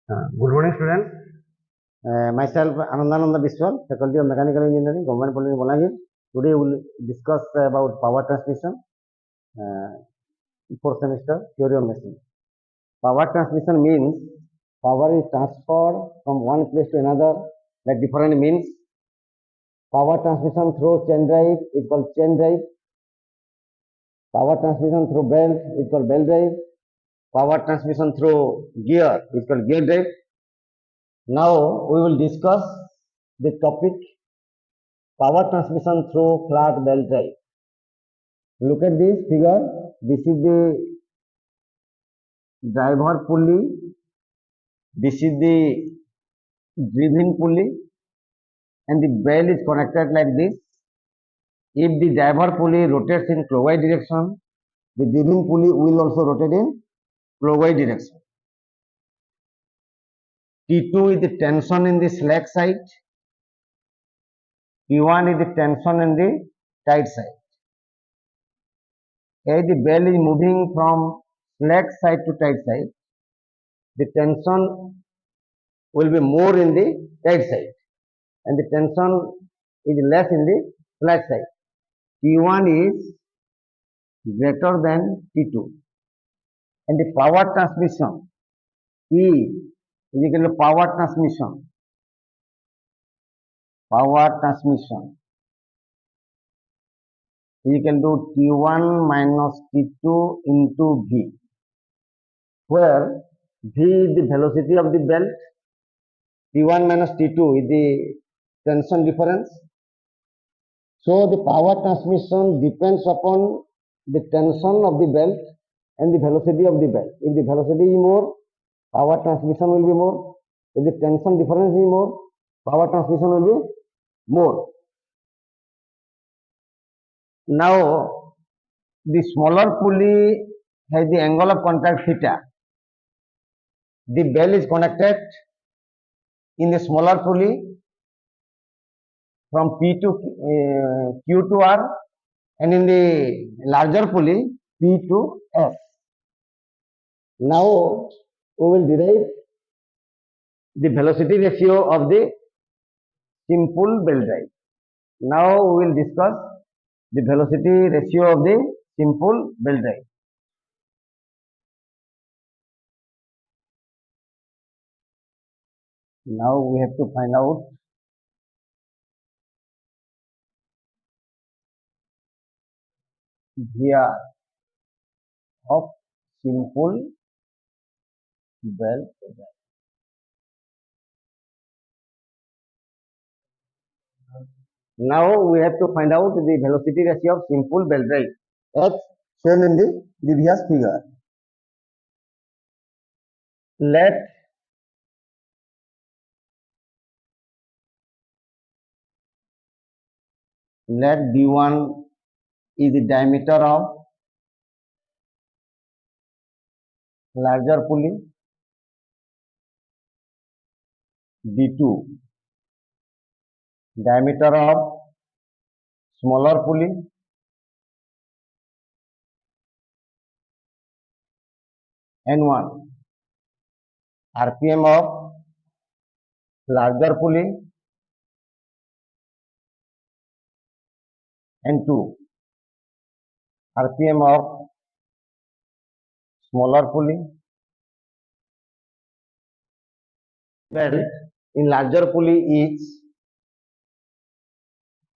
Good morning, students. Myself Anandananda Biswal, Faculty of Mechanical Engineering, Government Polytechnic Bolangir. Today we will discuss about power transmission, uh, fourth semester theory of machine. Power transmission means power is transferred from one place to another by different means. Power transmission through chain drive is called chain drive. Power transmission through belt is called belt drive. Power transmission through gear is called gear drive. Now we will discuss the topic power transmission through flat belt drive. Look at this figure. This is the driver pulley. This is the driven pulley, and the bell is connected like this. If the driver pulley rotates in clockwise direction, the driven pulley will also rotate in clockwise direction. T2 is the tension in the slack side. T1 is the tension in the tight side. As the bell is moving from slack side to tight side, the tension will be more in the tight side and the tension is less in the slack side. T1 is greater than T2 and the power transmission E is equal to power transmission is equal to T1 minus T2 into V, where V is the velocity of the belt, T1 minus T2 is the tension difference. So the power transmission depends upon the tension of the belt and the velocity of the belt. If the velocity is more, power transmission will be more. If the tension difference is more, power transmission will be more. Now, the smaller pulley has the angle of contact theta. The bell is connected in the smaller pulley from P to Q to R, and in the larger pulley P to S. Now we will derive the velocity ratio of the simple belt drive. Now we will discuss the velocity ratio of the simple belt drive. Now we have to find out VR of simple belt drive. Now we have to find out the velocity ratio of simple belt drive as shown in the previous figure. Let D1 is the diameter of larger pulley, D2 diameter of smaller pulley, N1 RPM of larger pulley, N2 RPM of smaller pulley. Well, in larger pulley is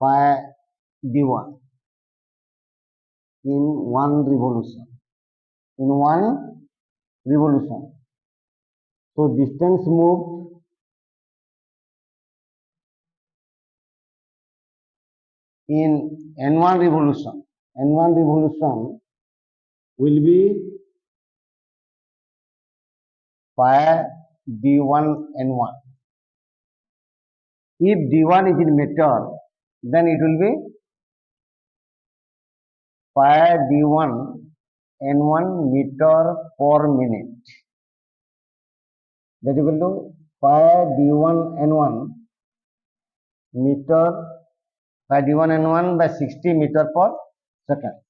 pi D1 in one revolution. So distance moved in N1 revolution. N1 revolution will be pi D1 N1. If D1 is in meter, then it will be pi D1 N1 meter per minute. That is equal to pi D1 N1 meter pi D1 N1 by 60 meter per second.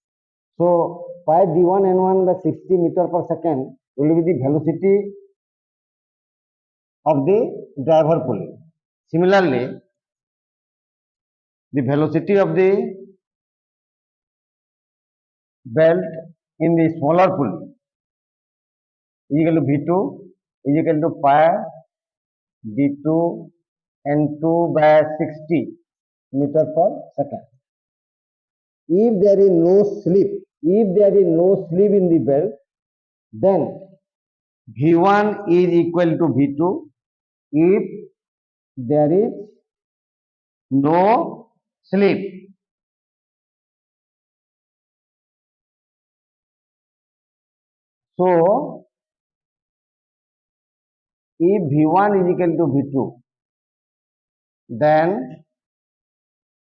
So pi D1 N1 by 60 meter per second will be the velocity of the driver pulley. Similarly, the velocity of the belt in the smaller pulley is equal to V2 is equal to pi D2 N2 by 60 meter per second. If there is no slip, in the belt, then V1 is equal to V2 if there is no slip. So, if V1 is equal to V2, then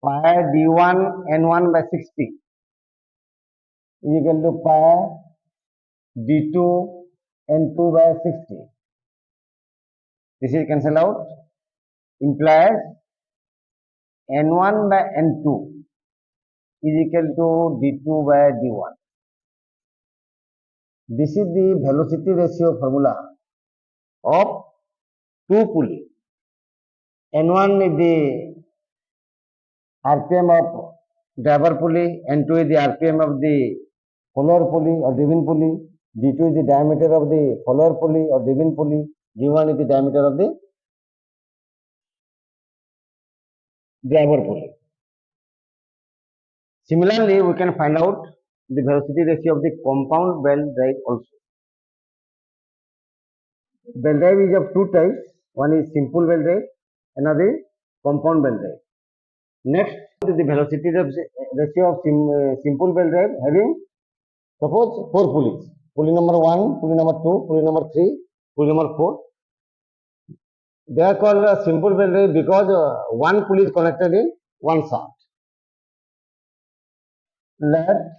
pi D1 N1 by 60 is equal to pi D2 N2 by 60. This is cancel out, implies N1 by N2 is equal to D2 by D1. This is the velocity ratio formula of two pulley. N1 is the RPM of driver pulley, N2 is the RPM of the follower pulley or driven pulley, D2 is the diameter of the follower pulley or driven pulley, D1 is the diameter of the driver pulley. Similarly, we can find out the velocity ratio of the compound belt drive also. Belt drive is of two types. One is simple belt drive, another is compound belt drive. Next, the velocity ratio of simple belt drive having, suppose, four pulleys. Pulley number 1, pulley number 2, pulley number 3, pulley number 4. They are called simple belt drive because one pulley is connected in one shaft. Let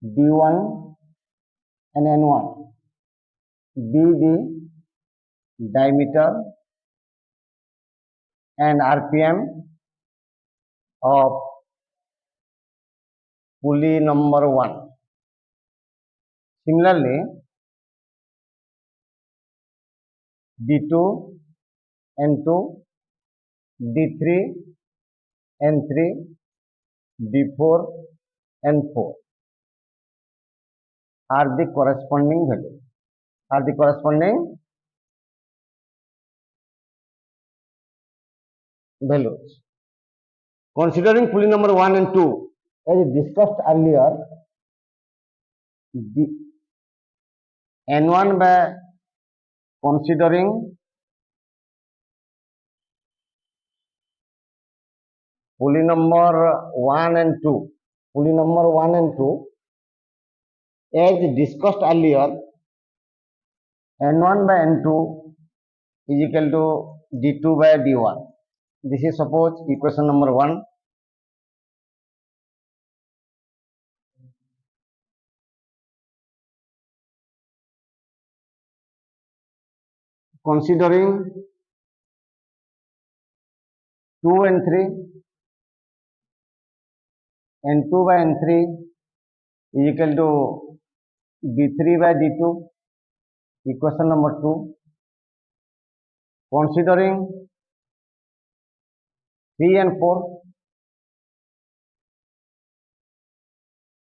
D1 and N1 be the diameter and RPM of pulley number 1. Similarly, D2, N2, D3, N3, D4, N4 are the corresponding values. Considering pulley number 1 and 2, as discussed earlier, the N1 by considering pulley number 1 and 2, as discussed earlier, N1 by N2 is equal to D2 by D1. This is suppose equation number 1. Considering 2 and 3, N2 by N3 is equal to D3 by D2, equation number 2. Considering 3 and 4,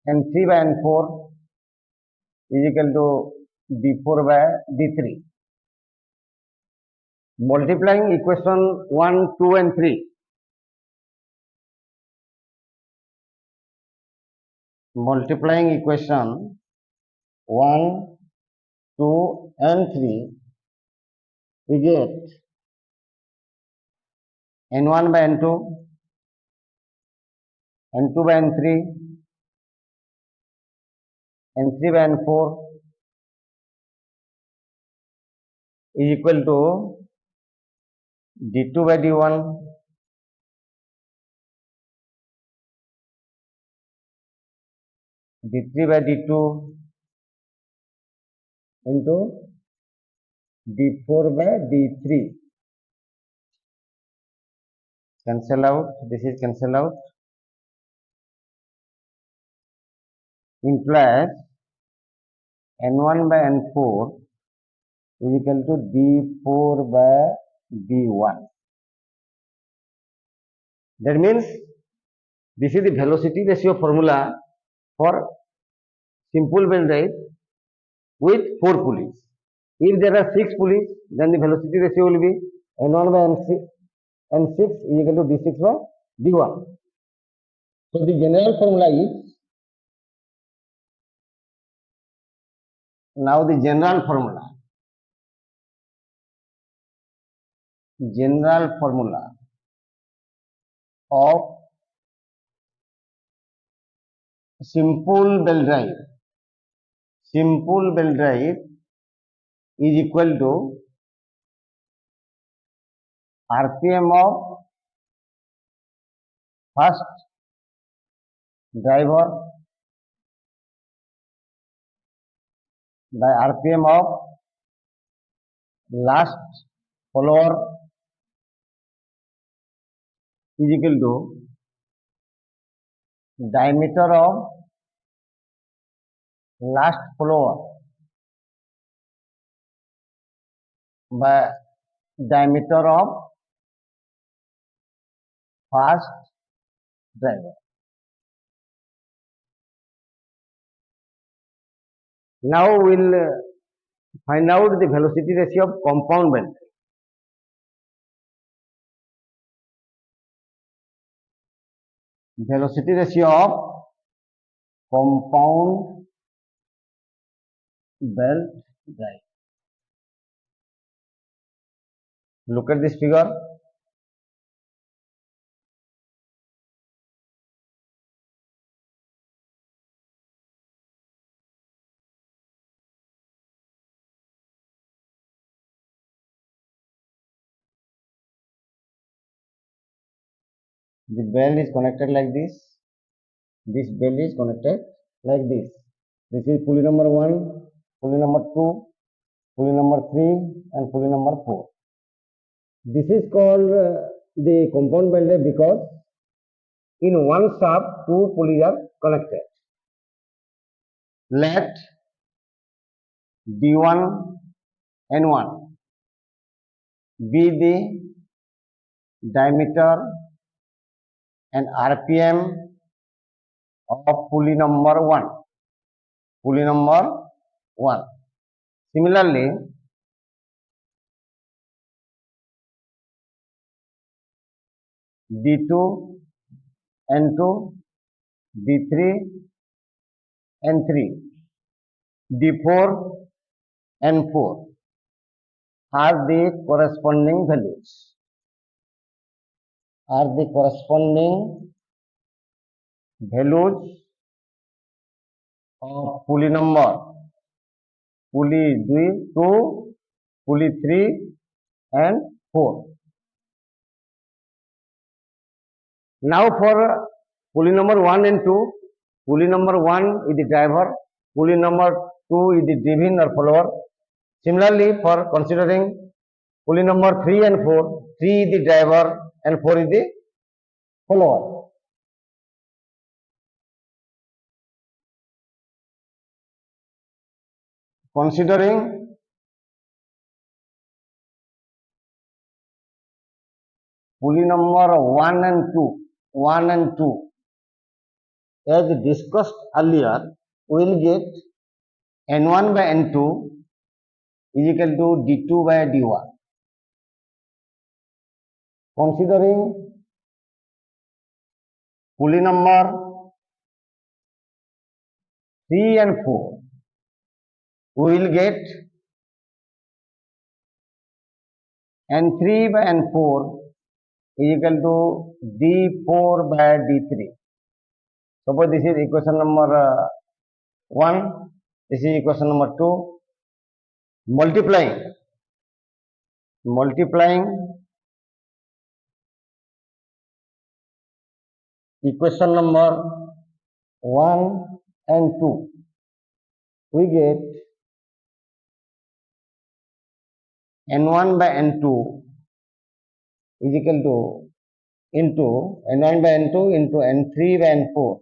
N3 by N4 is equal to D4 by D3. Multiplying equation 1, 2 and 3. Multiplying equation 1, 2 and 3, we get N1 by N2, N2 by N3, N3 by N4 is equal to D2 by D1, D3 by D2 into D4 by D3. Cancel out, this is cancel out. Implies N1 by N4 is equal to d4 by d1. That means this is the velocity ratio formula for simple belt drive with 4 pulleys. If there are 6 pulleys, then the velocity ratio will be n1 by n6 is equal to d6 by d1. So the general formula is, now the general formula of simple belt drive is equal to RPM of first driver by RPM of last follower is equal to diameter of last follower by diameter of first driver. Now we'll find out the velocity ratio of compound belt. Velocity ratio of compound belt drive. Look at this figure. The bell is connected like this. This bell is connected like this. This is pulley number 1, pulley number 2, pulley number 3 and pulley number 4. This is called the compound belt drive because in one shaft 2 pulleys are connected. Let D1 N1 be the diameter and RPM of pulley number 1. Similarly, D2, N2, D3, N3, D4, N4 are the corresponding values. Of pulley number pulley 2, pulley 3 and 4. Now for pulley number 1 and 2, pulley number 1 is the driver, pulley number 2 is the driving or follower. Similarly, for considering pulley number 3 and 4, 3 is the driver and 4 is the follower. Considering pulley number 1 and 2, as discussed earlier, we will get N1 by N2 is equal to D2 by D1. Considering pulley number 3 and 4, we will get N3 by N4 is equal to D4 by D3. Suppose this is equation number 1, this is equation number 2. Multiplying equation number 1 and 2, we get N1 by N2 is equal to into N1 by N2 into N3 by N4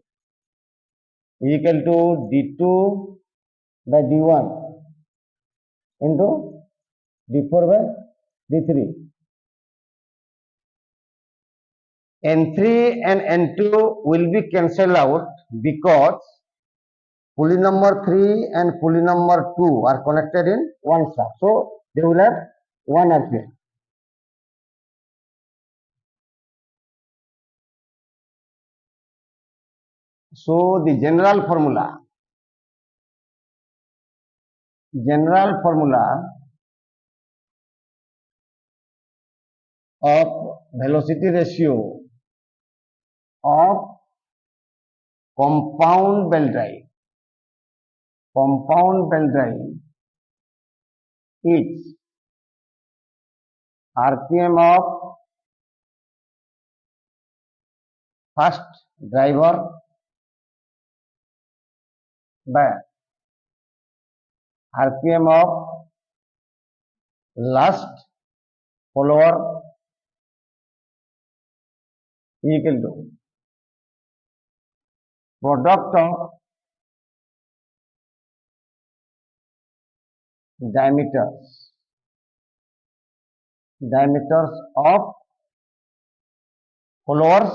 is equal to D2 by D1 into D4 by D3. N3 and N2 will be cancelled out because pulley number 3 and pulley number 2 are connected in one shaft. So they will have 1 RPM. So the general formula of velocity ratio of compound belt drive is RPM of first driver by RPM of last follower equal to product of diameters of followers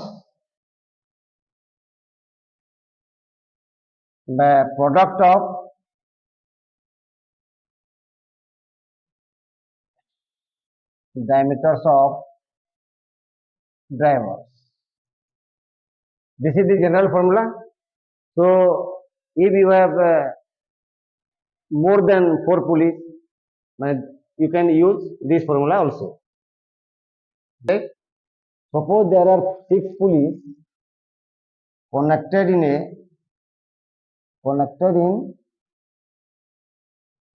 by product of diameters of drivers. This is the general formula. So if you have more than 4 pulleys, you can use this formula also. Right? Suppose there are 6 pulleys connected in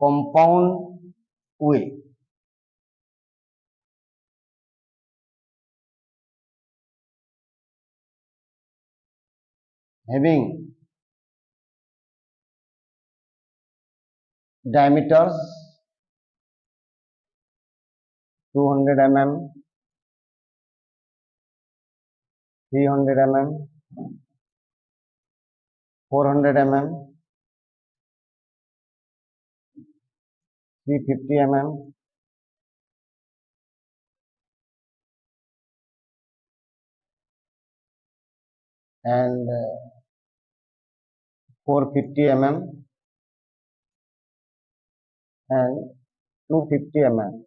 compound way. Having diameters 200 mm, 300 mm, 400 mm, 350 mm, and 450 mm and 250 mm.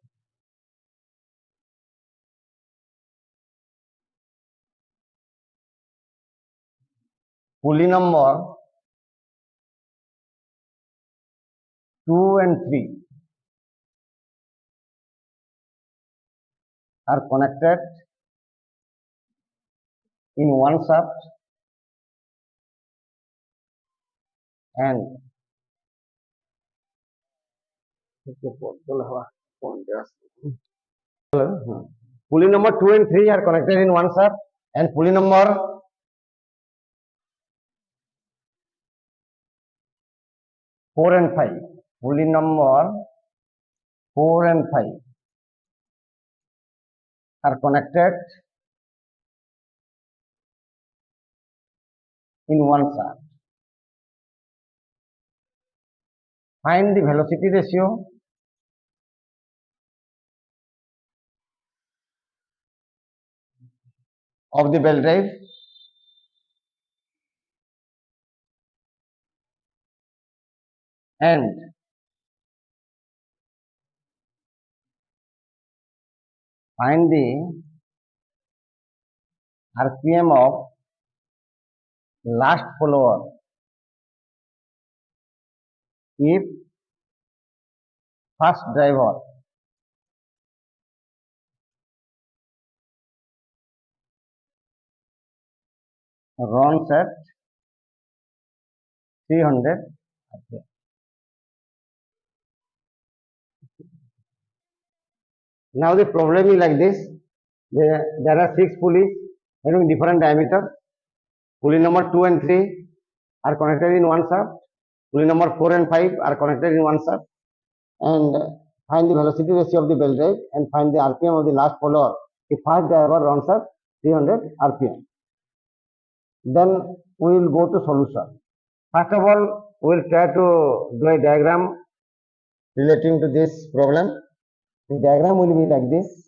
Pulley number 2 and 3 are connected in one shaft and pulley number 2 and 3 are connected in one shaft and pulley number 4 and 5. Pulley number 4 and 5 are connected in one shaft. Find the velocity ratio of the belt drive and find the RPM of last follower if first driver runs at 300 RPM. Now the problem is like this. There are 6 pulleys having different diameters. Pulley number 2 and 3 are connected in one shaft. Pulley number 4 and 5 are connected in one shaft. And find the velocity ratio of the belt drive and find the RPM of the last follower if first driver runs at 300 RPM. Then we will go to solution. First of all, we will try to do a diagram relating to this problem. The diagram will be like this.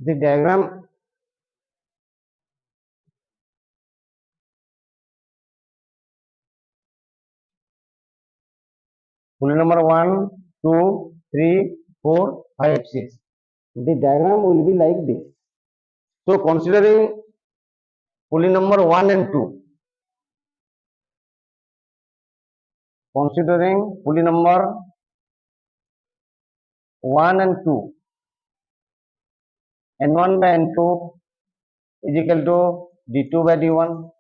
The diagram pulley number 1, 2, 3, 4, 5, 6. The diagram will be like this. So considering pulley number 1 and 2, considering pulley number 1 and 2, N1 by N2 is equal to D2 by D1.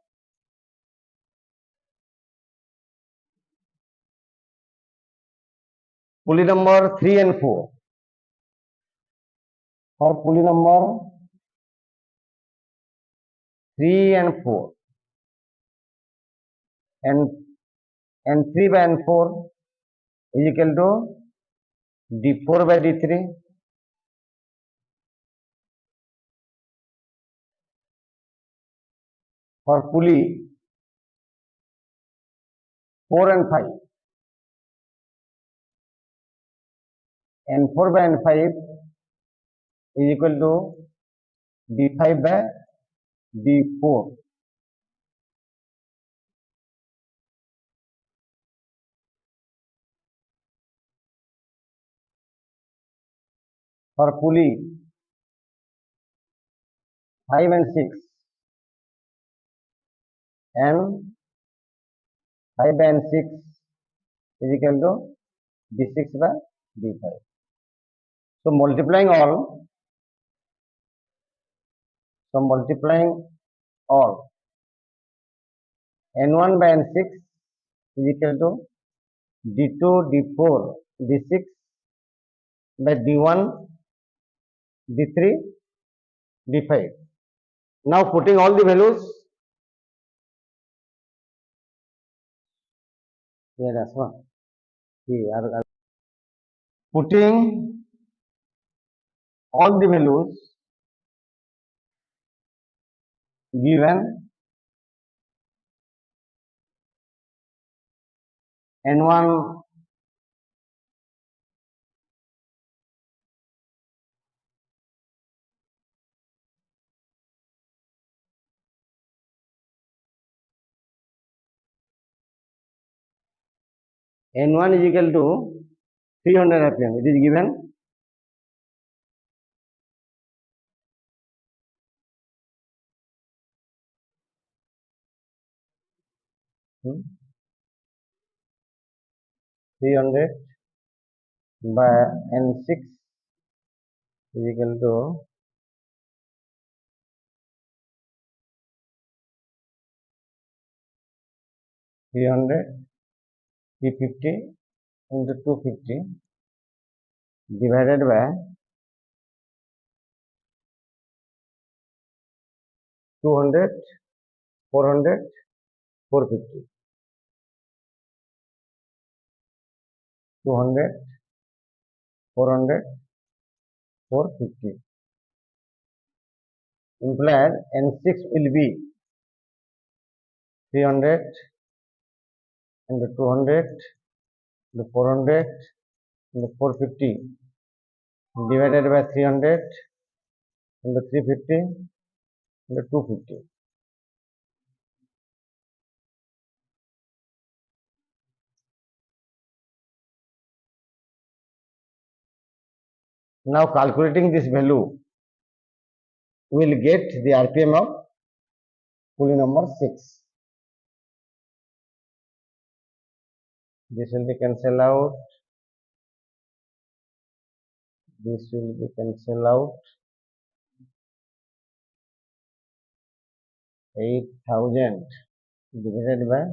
Pulley number 3 and 4. For pulley number 3 and 4, and N3 by N4 is equal to D4 by D3. For pulley 4 and 5, N4 by N5 is equal to D5 by D4. For pulley 5 and 6, and 5 by N6 is equal to D6 by D5. So multiplying all, N1 by N6 is equal to D2, D4, D6 by D1, D3, D5. Now putting all the values, yeah, that's one. Putting all the values given N1 N1 is equal to 300 rpm. It is given. Hmm. 300 by N6 is equal to 300, 350 into 250 divided by 200, 400, 450. 200, 400, 450. Implied N6 will be 300 into 200 into 400 into 450 divided by 300 into 350 into 250. Now calculating this value, we will get the RPM of pulley number 6. This will be cancelled out. This will be cancelled out. 8,000 divided by